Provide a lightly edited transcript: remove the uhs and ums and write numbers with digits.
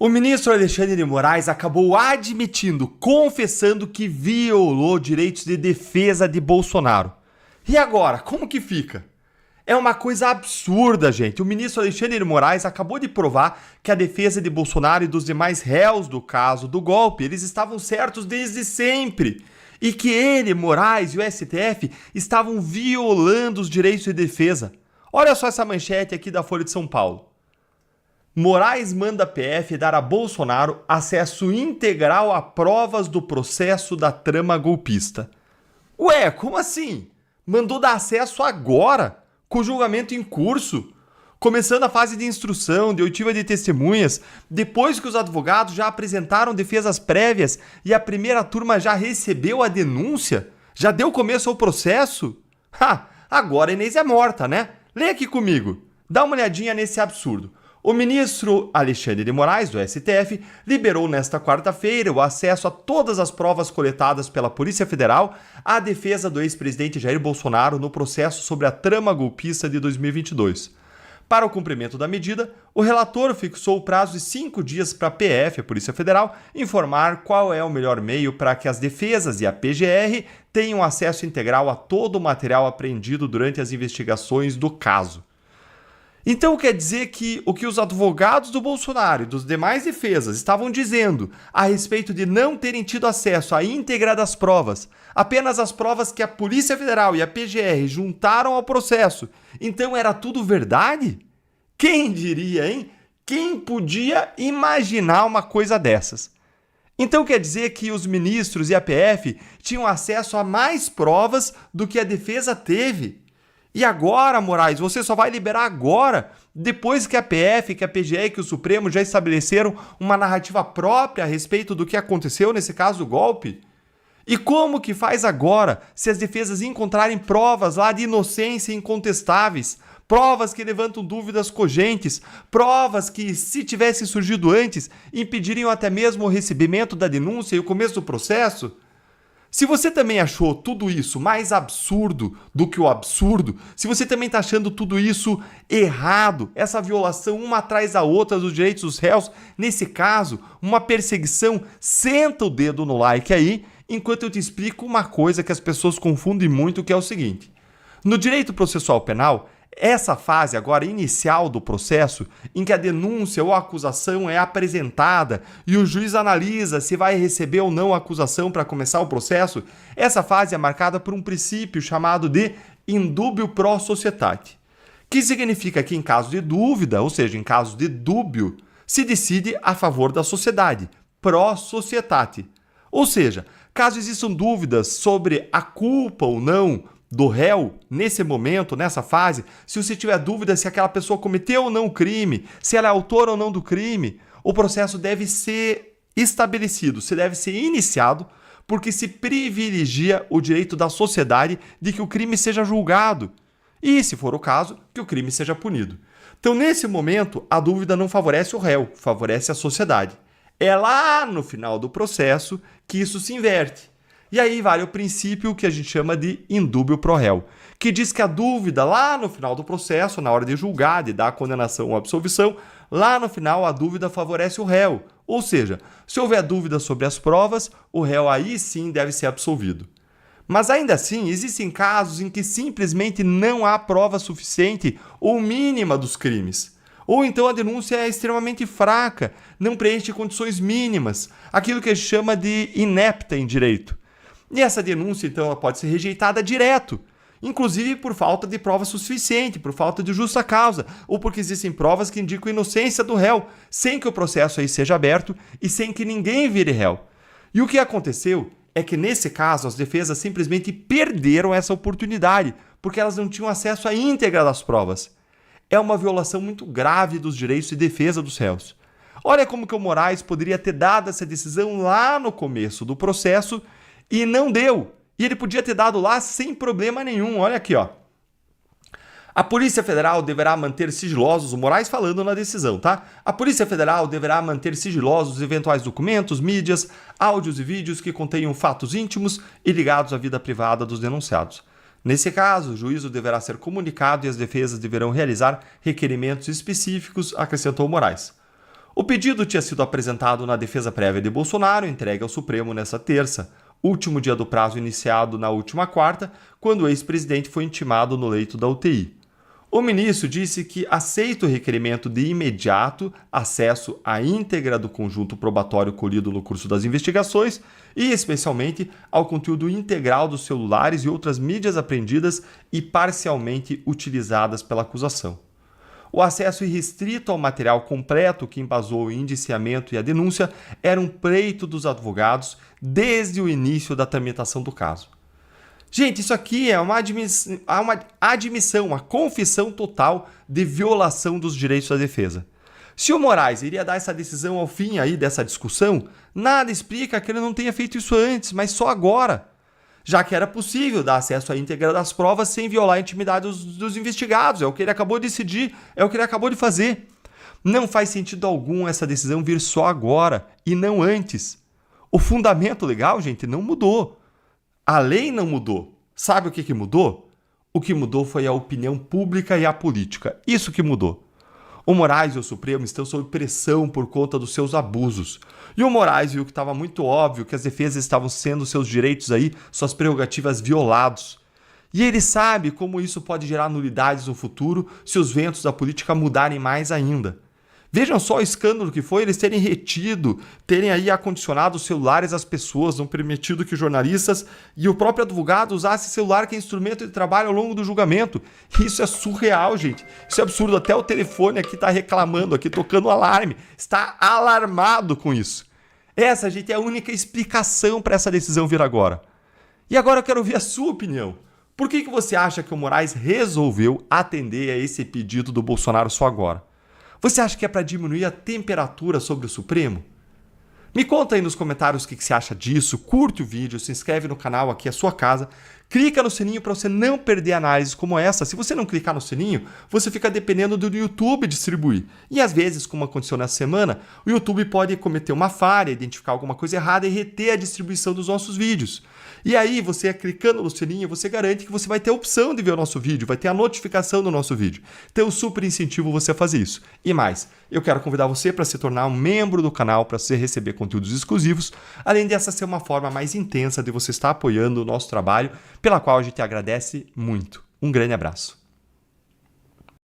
O ministro Alexandre de Moraes acabou admitindo, confessando que violou direitos de defesa de Bolsonaro. E agora, como que fica? É uma coisa absurda, gente. O ministro Alexandre de Moraes acabou de provar que a defesa de Bolsonaro e dos demais réus do caso do golpe, eles estavam certos desde sempre. E que ele, Moraes e o STF estavam violando os direitos de defesa. Olha só essa manchete aqui da Folha de São Paulo. Moraes manda a PF dar a Bolsonaro acesso integral a provas do processo da trama golpista. Ué, como assim? Mandou dar acesso agora, com o julgamento em curso, começando a fase de instrução, de oitiva de testemunhas, depois que os advogados já apresentaram defesas prévias e a primeira turma já recebeu a denúncia? Já deu começo ao processo? Agora a Inês é morta, né? Lê aqui comigo. Dá uma olhadinha nesse absurdo. O ministro Alexandre de Moraes, do STF, liberou nesta quarta-feira o acesso a todas as provas coletadas pela Polícia Federal à defesa do ex-presidente Jair Bolsonaro no processo sobre a trama golpista de 2022. Para o cumprimento da medida, o relator fixou o prazo de 5 dias para a PF, a Polícia Federal, informar qual é o melhor meio para que as defesas e a PGR tenham acesso integral a todo o material apreendido durante as investigações do caso. Então quer dizer que o que os advogados do Bolsonaro e dos demais defesas estavam dizendo a respeito de não terem tido acesso à íntegra das provas, apenas as provas que a Polícia Federal e a PGR juntaram ao processo, então era tudo verdade? Quem diria, hein? Quem podia imaginar uma coisa dessas? Então quer dizer que os ministros e a PF tinham acesso a mais provas do que a defesa teve? E agora, Moraes, você só vai liberar agora, depois que a PF, que a PGR, que o Supremo já estabeleceram uma narrativa própria a respeito do que aconteceu nesse caso do golpe? E como que faz agora, se as defesas encontrarem provas lá de inocência incontestáveis, provas que levantam dúvidas cogentes, provas que, se tivessem surgido antes, impediriam até mesmo o recebimento da denúncia e o começo do processo? Se você também achou tudo isso mais absurdo do que o absurdo, se você também está achando tudo isso errado, essa violação uma atrás da outra dos direitos dos réus, nesse caso, uma perseguição, senta o dedo no like aí, enquanto eu te explico uma coisa que as pessoas confundem muito, que é o seguinte. No direito processual penal, essa fase agora inicial do processo, em que a denúncia ou a acusação é apresentada e o juiz analisa se vai receber ou não a acusação para começar o processo, essa fase é marcada por um princípio chamado de indúbio pro societate, que significa que em caso de dúvida, ou seja, em caso de dúbio, se decide a favor da sociedade, pro societate. Ou seja, caso existam dúvidas sobre a culpa ou não do réu, nesse momento, nessa fase, se você tiver dúvida se aquela pessoa cometeu ou não o crime, se ela é autora ou não do crime, o processo deve ser estabelecido, se deve ser iniciado, porque se privilegia o direito da sociedade de que o crime seja julgado e, se for o caso, que o crime seja punido. Então, nesse momento, a dúvida não favorece o réu, favorece a sociedade. É lá no final do processo que isso se inverte. E aí vale o princípio que a gente chama de indúbio pro réu, que diz que a dúvida lá no final do processo, na hora de julgar, de dar a condenação ou absolvição, lá no final a dúvida favorece o réu. Ou seja, se houver dúvida sobre as provas, o réu aí sim deve ser absolvido. Mas ainda assim, existem casos em que simplesmente não há prova suficiente ou mínima dos crimes. Ou então a denúncia é extremamente fraca, não preenche condições mínimas, aquilo que a gente chama de inepta em direito. E essa denúncia, então, ela pode ser rejeitada direto, inclusive por falta de prova suficiente, por falta de justa causa, ou porque existem provas que indicam a inocência do réu, sem que o processo aí seja aberto e sem que ninguém vire réu. E o que aconteceu é que, nesse caso, as defesas simplesmente perderam essa oportunidade, porque elas não tinham acesso à íntegra das provas. É uma violação muito grave dos direitos de defesa dos réus. Olha como que o Moraes poderia ter dado essa decisão lá no começo do processo e não deu. E ele podia ter dado lá sem problema nenhum. Olha aqui, ó. A Polícia Federal deverá manter sigilosos, o Moraes falando na decisão, tá? A Polícia Federal deverá manter sigilosos eventuais documentos, mídias, áudios e vídeos que contenham fatos íntimos e ligados à vida privada dos denunciados. Nesse caso, o juízo deverá ser comunicado e as defesas deverão realizar requerimentos específicos, acrescentou Moraes. O pedido tinha sido apresentado na defesa prévia de Bolsonaro, entregue ao Supremo nesta terça, último dia do prazo iniciado na última quarta, quando o ex-presidente foi intimado no leito da UTI. O ministro disse que aceita o requerimento de imediato acesso à íntegra do conjunto probatório colhido no curso das investigações e, especialmente, ao conteúdo integral dos celulares e outras mídias apreendidas e parcialmente utilizadas pela acusação. O acesso irrestrito ao material completo que embasou o indiciamento e a denúncia era um pleito dos advogados desde o início da tramitação do caso. Gente, isso aqui é uma admissão, uma confissão total de violação dos direitos da defesa. Se o Moraes iria dar essa decisão ao fim aí dessa discussão, nada explica que ele não tenha feito isso antes, mas só agora. Já que era possível dar acesso à íntegra das provas sem violar a intimidade dos investigados. É o que ele acabou de decidir, é o que ele acabou de fazer. Não faz sentido algum essa decisão vir só agora e não antes. O fundamento legal, gente, não mudou. A lei não mudou. Sabe o que mudou? O que mudou foi a opinião pública e a política. Isso que mudou. O Moraes e o Supremo estão sob pressão por conta dos seus abusos. E o Moraes viu que estava muito óbvio que as defesas estavam sendo seus direitos aí, suas prerrogativas violados. E ele sabe como isso pode gerar nulidades no futuro se os ventos da política mudarem mais ainda. Vejam só o escândalo que foi eles terem retido, terem aí acondicionado os celulares às pessoas, não permitido que jornalistas e o próprio advogado usassem celular que é instrumento de trabalho ao longo do julgamento. Isso é surreal, gente. Isso é absurdo. Até o telefone aqui está reclamando, aqui tocando alarme. Está alarmado com isso. Essa, gente, é a única explicação para essa decisão vir agora. E agora eu quero ouvir a sua opinião. Por que você acha que o Moraes resolveu atender a esse pedido do Bolsonaro só agora? Você acha que é para diminuir a temperatura sobre o Supremo? Me conta aí nos comentários o que você acha disso, curte o vídeo, se inscreve no canal, aqui é a sua casa, clica no sininho para você não perder análises como essa. Se você não clicar no sininho, você fica dependendo do YouTube distribuir. E às vezes, como aconteceu nessa semana, o YouTube pode cometer uma falha, identificar alguma coisa errada e reter a distribuição dos nossos vídeos. E aí, você clicando no sininho, você garante que você vai ter a opção de ver o nosso vídeo, vai ter a notificação do nosso vídeo. Então, eu super incentivo você a fazer isso. E mais, eu quero convidar você para se tornar um membro do canal, para você receber conteúdos exclusivos, além dessa ser uma forma mais intensa de você estar apoiando o nosso trabalho, pela qual a gente agradece muito. Um grande abraço.